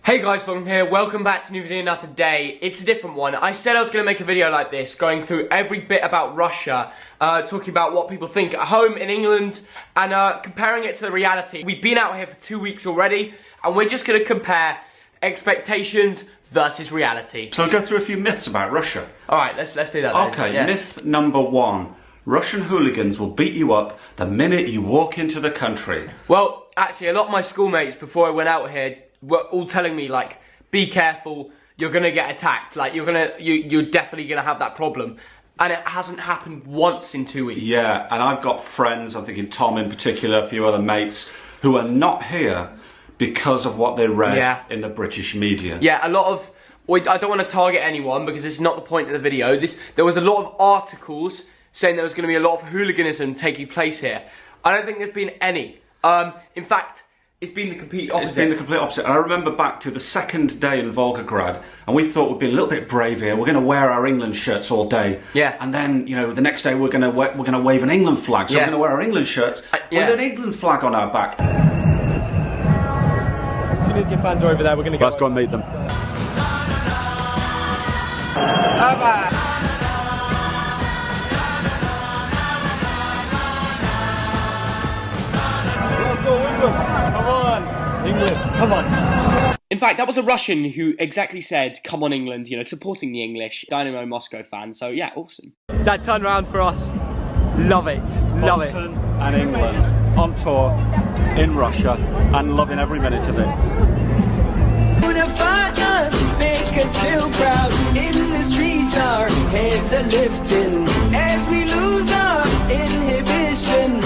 Hey guys, Volgum here, welcome back to a new video. Now today, it's a different one. I said I was going to make a video like this, going through every bit about Russia, talking about what people think at home in England, and comparing it to the reality. We've been out here for 2 weeks already, and we're just going to compare expectations versus reality. So I'll go through a few myths about Russia. Alright, let's do that then. Okay, yeah. Myth number 1. Russian hooligans will beat you up the minute you walk into the country. Well, actually, a lot of my schoolmates, before I went out here, were all telling me, like, be careful, you're gonna get attacked, like, you're definitely gonna have that problem. And it hasn't happened once in 2 weeks. Yeah, and I've got friends, I'm thinking Tom in particular, a few other mates, who are not here because of what they read in the British media. Yeah, a lot of, I don't want to target anyone because this is not the point of the video. There was a lot of articles saying there was going to be a lot of hooliganism taking place here. I don't think there's been any. In fact, it's been the complete opposite. It's been the complete opposite. And I remember back to the second day in Volgograd, and we thought we'd be a little bit brave here. We're going to wear our England shirts all day. Yeah. And then, you know, the next day we're going to wave an England flag. So we're going to wear our England shirts with an England flag on our back. Tunisia fans are over there. We're going to go. Let's go and meet them. Come on, England, come on. In fact, that was a Russian who exactly said, come on England, you know, supporting the English Dynamo Moscow fan, so yeah, awesome. Dad turned around for us, love it, love it. And England, on tour, in Russia, and loving every minute of it. Make us feel proud. In the streets our heads are lifting as we lose our inhibition.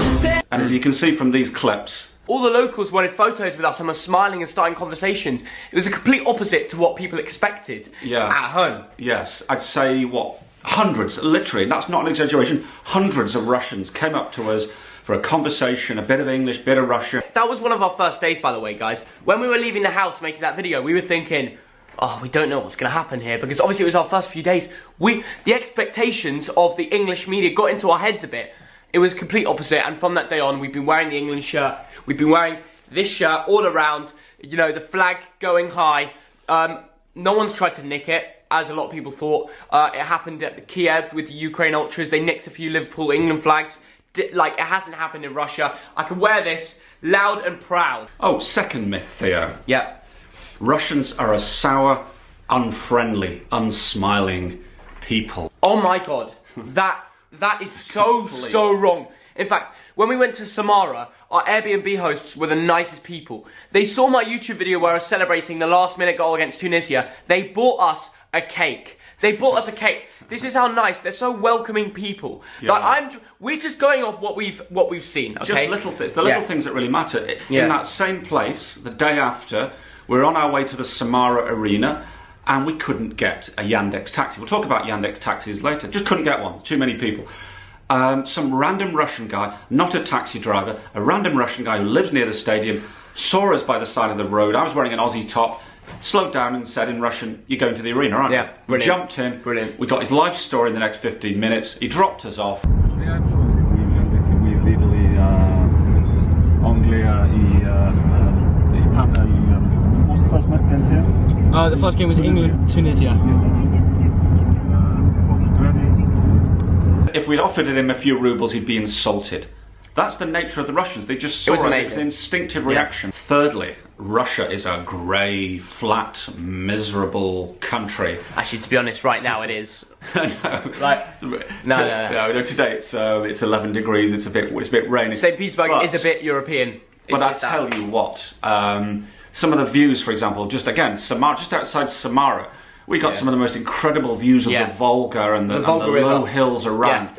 And as you can see from these clips, all the locals wanted photos with us and were smiling and starting conversations. It was a complete opposite to what people expected at home. Yes, I'd say, what, hundreds, literally, that's not an exaggeration, hundreds of Russians came up to us for a conversation, a bit of English, bit of Russian. That was one of our first days, by the way, guys. When we were leaving the house making that video, we were thinking, oh, we don't know what's going to happen here, because obviously it was our first few days. The expectations of the English media got into our heads a bit. It was complete opposite, and from that day on, we've been wearing the England shirt. We've been wearing this shirt all around, you know, the flag going high. No one's tried to nick it, as a lot of people thought. It happened at Kiev with the Ukraine Ultras. They nicked a few Liverpool England flags. Like, it hasn't happened in Russia. I can wear this loud and proud. Oh, second myth, Theo. Yeah. Russians are a sour, unfriendly, unsmiling people. Oh my god. That is so wrong. In fact, when we went to Samara, our Airbnb hosts were the nicest people. They saw my YouTube video where I was celebrating the last minute goal against Tunisia. They bought us a cake. They bought us a cake. This is how nice. They're so welcoming people. Yeah. Like, we're just going off what we've seen. Okay? Just little things. The little things that really matter. In that same place, the day after, we're on our way to the Samara Arena, and we couldn't get a Yandex taxi. We'll talk about Yandex taxis later. Just couldn't get one. Too many people. Some random Russian guy, not a taxi driver, a random Russian guy who lives near the stadium, saw us by the side of the road. I was wearing an Aussie top. Slowed down and said in Russian, you're going to the arena, aren't you? Yeah, we jumped in, we got his life story in the next 15 minutes, he dropped us off. The first game was England-Tunisia. If we'd offered him a few rubles, he'd be insulted. That's the nature of the Russians. They just saw it as an instinctive reaction. Thirdly, Russia is a grey, flat, miserable country. Actually, to be honest, right now it is. No. Like, no. Today it's 11 degrees. It's a bit rainy. St. Petersburg is a bit European. But I tell you what, some of the views, for example, just Samara, just outside Samara, we got some of the most incredible views of the Volga and the low hills around.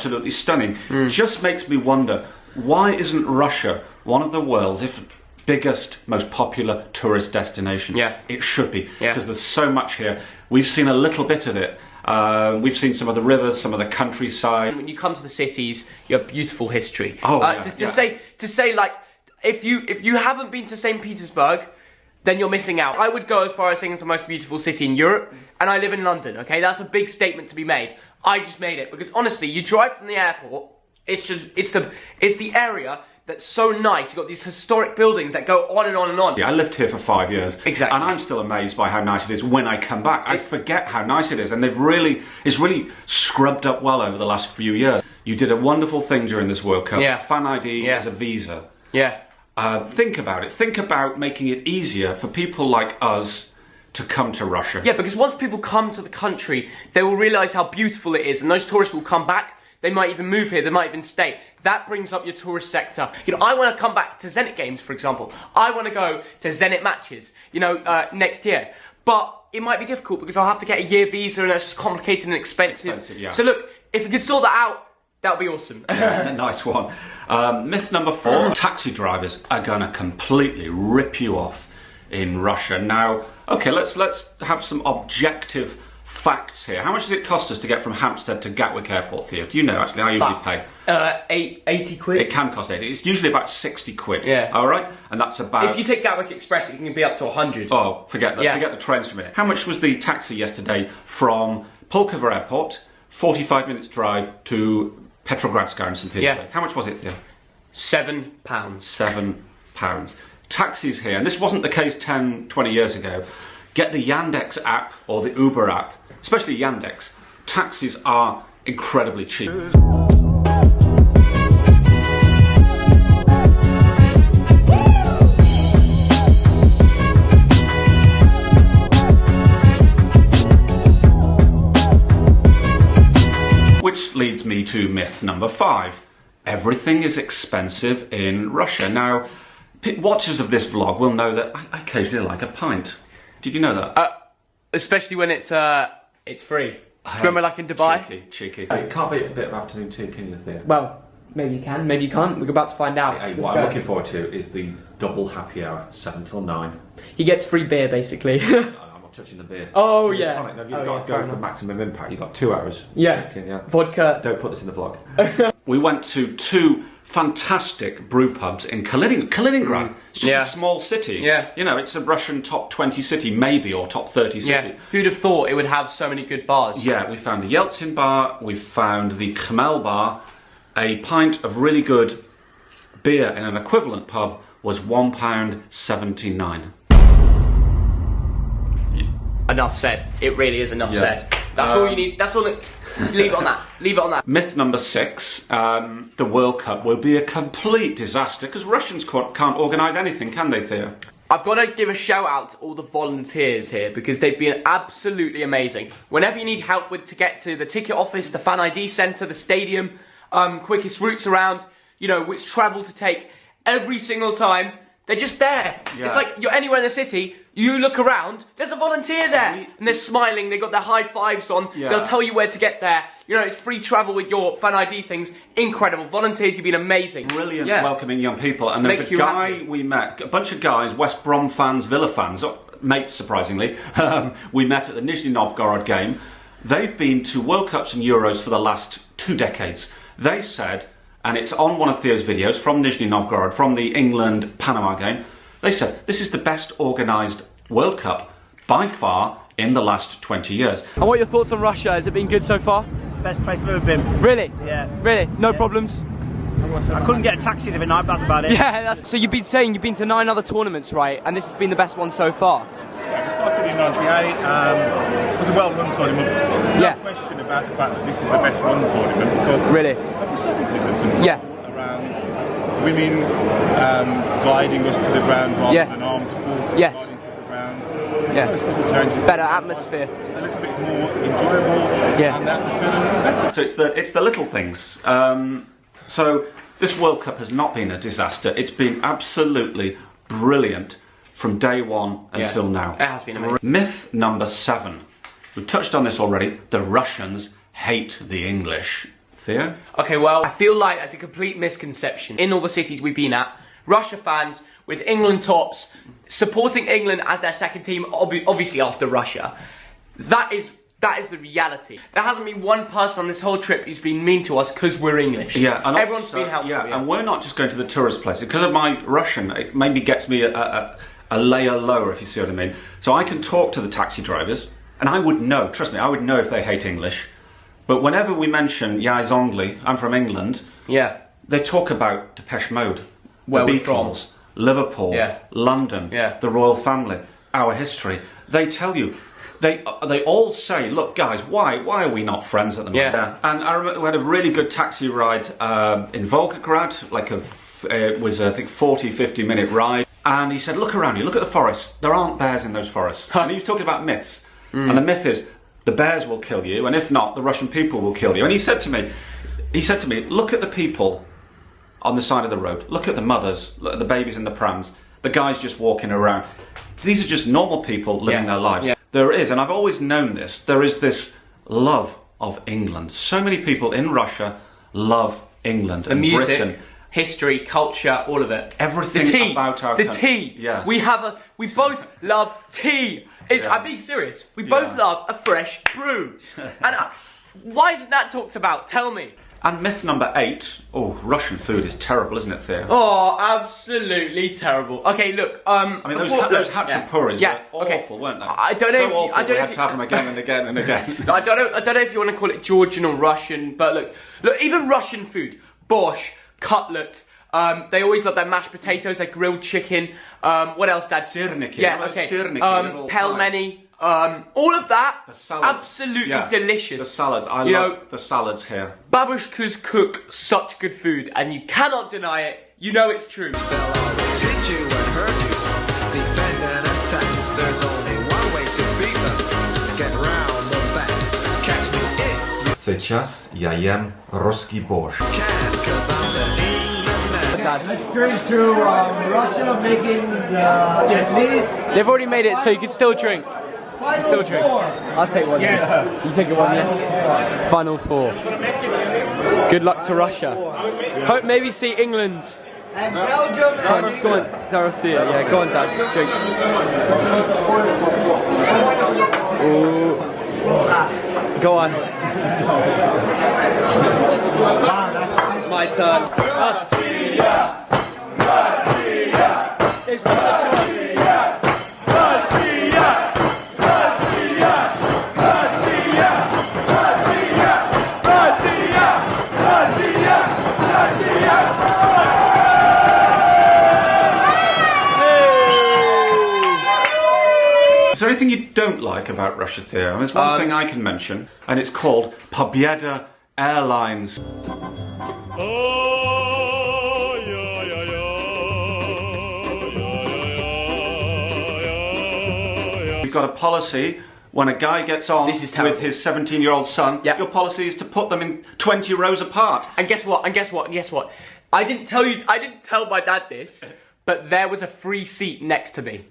absolutely stunning. Just makes me wonder, why isn't Russia one of the world's, if biggest, most popular tourist destinations? Yeah. It should be, because there's so much here. We've seen a little bit of it. We've seen some of the rivers, some of the countryside. When you come to the cities, you have beautiful history. To say like, if you haven't been to St. Petersburg, then you're missing out. I would go as far as saying it's the most beautiful city in Europe, and I live in London, okay? That's a big statement to be made. I just made it, because honestly, you drive from the airport, it's the area that's so nice. You've got these historic buildings that go on and on and on. Yeah, I lived here for 5 years. Exactly. And I'm still amazed by how nice it is when I come back. I forget how nice it is, and it's really scrubbed up well over the last few years. You did a wonderful thing during this World Cup. Yeah. Fan ID as a visa. Yeah. Think about it. Think about making it easier for people like us to come to Russia. Yeah, because once people come to the country, they will realise how beautiful it is, and those tourists will come back. They might even move here, they might even stay. That brings up your tourist sector. You know, I want to come back to Zenit games, for example. I want to go to Zenit matches, you know, next year. But it might be difficult because I'll have to get a year visa, and that's just complicated and expensive. Yeah. So look, if we could sort that out, that would be awesome. Yeah, nice one. Myth number 4, taxi drivers are going to completely rip you off in Russia. Now, okay, let's have some objective facts here. How much does it cost us to get from Hampstead to Gatwick Airport, Theo? Do you know, actually? I usually pay. 80 quid. It can cost 80. It's usually about 60 quid. Yeah. All right? And that's about... If you take Gatwick Express, it can be up to 100. Oh, forget that. Yeah. Forget the trains for a minute. How much was the taxi yesterday from Pulkovo Airport, 45 minutes drive, to Petrogradskaya in St. Petersburg? Yeah. How much was it, Theo? £7. £7. Taxis here, and this wasn't the case 10, 20 years ago. Get the Yandex app or the Uber app, especially Yandex. Taxis are incredibly cheap. Which leads me to myth number 5. Everything is expensive in Russia. Now, watchers of this vlog will know that I occasionally like a pint. Did you know that? Especially when it's free. Do you remember, like in Dubai? Cheeky. It can't be a bit of afternoon tea, can you, Theo? Well, maybe you can, maybe you can't. We're about to find out. Hey, what I'm looking forward to is the double happy hour, 7 till 9. He gets free beer, basically. I'm not touching the beer. Oh, Gin and yeah. tonic. No, you've Oh, got yeah, to go for maximum impact. You've got 2 hours. Yeah. Drinking, Vodka. Don't put this in the vlog. We went to 2 fantastic brew pubs in Kaliningrad. It's just a small city. Yeah. You know, it's a Russian top 20 city, maybe, or top 30 city. Yeah. Who'd have thought it would have so many good bars? Yeah, we found the Yeltsin bar, we found the Khmel bar. A pint of really good beer in an equivalent pub was £1.79. Enough said. It really is enough said. That's all you need. That's all. Leave it on that. Leave it on that. Myth number 6, the World Cup will be a complete disaster because Russians can't organise anything, can they, Theo? I've got to give a shout out to all the volunteers here because they've been absolutely amazing. Whenever you need help to get to the ticket office, the fan ID centre, the stadium, quickest routes around, you know, which travel to take, every single time, they're just there. Yeah. It's like you're anywhere in the city, you look around, there's a volunteer there. And they're smiling, they've got their high fives on, they'll tell you where to get there. You know, it's free travel with your fan ID things. Incredible. Volunteers, you've been amazing. Brilliant, welcoming young people. And there's a guy we met, a bunch of guys, West Brom fans, Villa fans, mates surprisingly, we met at the Nizhny Novgorod game. They've been to World Cups and Euros for the last 2 decades. They said, and it's on one of Theo's videos from Nizhny Novgorod, from the England-Panama game, they said, this is the best organised World Cup by far in the last 20 years. And what are your thoughts on Russia? Has it been good so far? Best place I've ever been. Really? Yeah. Really? No problems? I couldn't get a taxi the other night, but that's about it. Yeah, so you've been saying you've been to 9 other tournaments, right? And this has been the best one so far? Yeah, we started in '98. It was a well-run tournament. No question about the fact that this is the best run tournament because really? of the subtleties of control around women guiding us to the ground rather than armed forces guiding to the ground. No subtle changes. Better atmosphere. A little bit more enjoyable and the atmosphere a little better. So it's the little things. So this World Cup has not been a disaster. It's been absolutely brilliant from day one until now. It has been amazing. Myth number 7. We've touched on this already. The Russians hate the English. Theo? Okay, well, I feel like it's a complete misconception. In all the cities we've been at, Russia fans with England tops, supporting England as their second team, obviously after Russia. That is the reality. There hasn't been one person on this whole trip who's been mean to us because we're English. Yeah, and everyone's also, been helpful. Yeah, and we're not just going to the tourist places. Because of my Russian, it maybe gets me a layer lower, if you see what I mean. So I can talk to the taxi drivers, and I would know, trust me, I would know if they hate English. But whenever we mention "Ja, is Angli," I'm from England. Yeah. They talk about Depeche Mode, Where the we're Beatles, Liverpool, Yeah. London, Yeah. the royal family, our history. They tell you. They all say, look, guys, why are we not friends at the moment? Yeah. And I remember we had a really good taxi ride in Volgograd, like it was I think 40-50 minute ride. And he said, look around you, look at the forest. There aren't bears in those forests. And he was talking about myths. And the myth is the bears will kill you, and if not, the Russian people will kill you. And he said to me, look at the people on the side of the road. Look at the mothers, look at the babies in the prams, the guys just walking around. These are just normal people living their lives. Yeah. There is, and I've always known this, there is this love of England. So many people in Russia love England The and music, Britain. history, culture, all of it. Everything the tea, about our the country. tea. Yes. We both love tea. I'm being serious. We both love a fresh brew. And why isn't that talked about? Tell me. And myth number 8. Oh, Russian food is terrible, isn't it, Theo? Oh, absolutely terrible. Okay, look. I mean, those hachapuris were awful, weren't they? I don't know. So awful, we had to have them again and again and again. I don't know if you want to call it Georgian or Russian, but look, even Russian food, borscht, cutlet. They always love their mashed potatoes, their grilled chicken. What else, Dad? Syrniki. Yeah, okay. Syrniki, pelmeni. All of that, the salads. absolutely delicious. The salads, I love the salads here. Babushkas cook such good food, and you cannot deny it. You know it's true. Hit you and hurt you, defend and attack. There's only one way to beat them. Get round the back. Catch me if you Сейчас я ем русский борщ. can, 'cause I'm the man. Let's drink to Russia making the They've already made it, so you can still drink. Final Four. I'll take one. Yes. You take one, yeah. Final 4. Good luck to Russia. Hope maybe see England. And Belgium. Go on, Zarosia. Yeah, go on, Dad. Drink. Ooh. Go on. My turn. Russia. It's not a choice. Is there anything you don't like about Russia, Theo? There's one thing I can mention, and it's called Pobyeda Airlines. We've got a policy. When a guy gets on This is terrible. with his 17-year-old son, Yep. your policy is to put them in 20 rows apart. And guess what? I didn't tell my dad this, but there was a free seat next to me.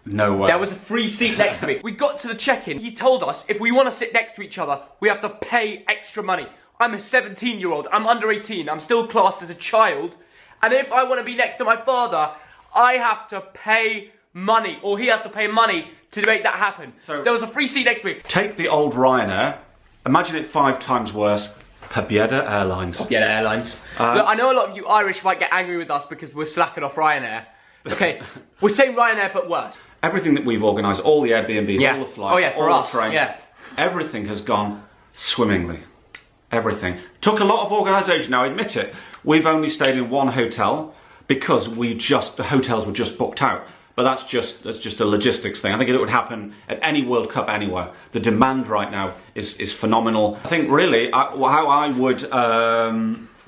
No way. There was a free seat next to me. We got to the check-in. He told us if we want to sit next to each other, we have to pay extra money. I'm a 17-year-old. I'm under 18. I'm still classed as a child. And if I want to be next to my father, I have to pay money, or he has to pay money to make that happen. So there was a free seat next to me. Take the old Ryanair, imagine it 5 times worse, Pobyeda Airlines. Yeah, airlines. Look, I know a lot of you Irish might get angry with us because we're slacking off Ryanair. Okay, we're saying Ryanair but worse. Everything that we've organised, all the Airbnbs, Yeah. all the flights, for all us, the trains, yeah. everything has gone swimmingly. Everything. Took a lot of organisation, now I admit it. We've only stayed in one hotel because the hotels were just booked out. But that's just a logistics thing. I think it would happen at any World Cup anywhere. The demand right now is phenomenal. I think really how I would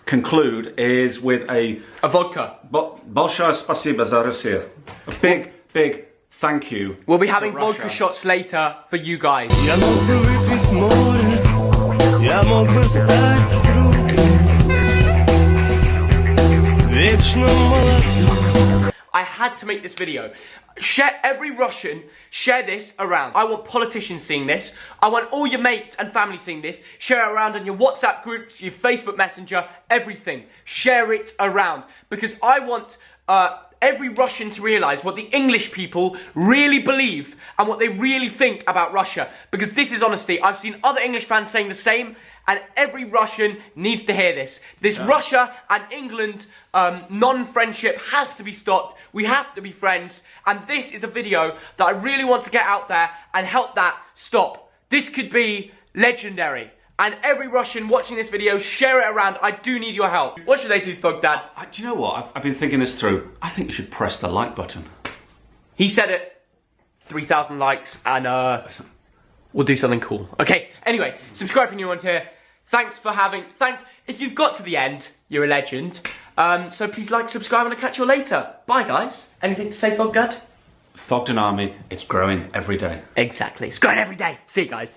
conclude is with a vodka. Большое спасибо за Россию. A big thank you. We'll be having to Russia. vodka shots later for you guys. Я мог бы выпить море, я мог бы стать другим, вечно молодым. I had to make this video. Share, every Russian, share this around. I want politicians seeing this. I want all your mates and family seeing this. Share it around on your WhatsApp groups, your Facebook Messenger, everything. Share it around. Because I want every Russian to realise what the English people really believe and what they really think about Russia. Because this is honesty. I've seen other English fans saying the same, and every Russian needs to hear this. This Russia and England non-friendship has to be stopped. We have to be friends. And this is a video that I really want to get out there and help that stop. This could be legendary. And every Russian watching this video, share it around. I do need your help. What should they do, Thug Dad? Do you know what? I've been thinking this through. I think you should press the like button. He said it. 3,000 likes and we'll do something cool. Okay, anyway, subscribe if you're new around here. Thanks. If you've got to the end, you're a legend. So please like, subscribe, and I'll catch you later. Bye, guys. Anything to say, Thug Dad? Thogden Army, it's growing every day. Exactly. It's growing every day. See you guys.